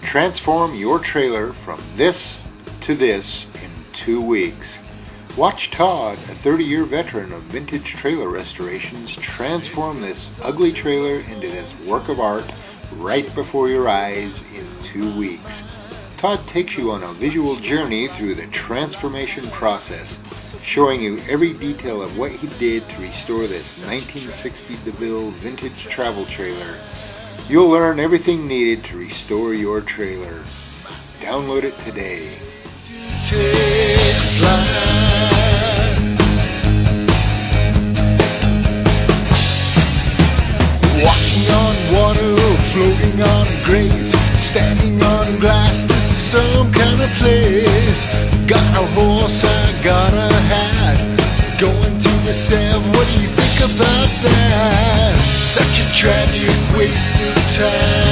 Transform your trailer from this to this in 2 weeks. Watch Todd, a 30-year veteran of vintage trailer restorations, transform this ugly trailer into this work of art right before your eyes in 2 weeks. Todd takes you on a visual journey through the transformation process, showing you every detail of what he did to restore this 1960 DeVille vintage travel trailer. You'll learn everything needed to restore your trailer. Download it today. Walking on water, floating on grace, standing on glass, this is some kind of place. Got a horse, I got a hat, going to myself, what do you think about that? Such a tragic waste of time.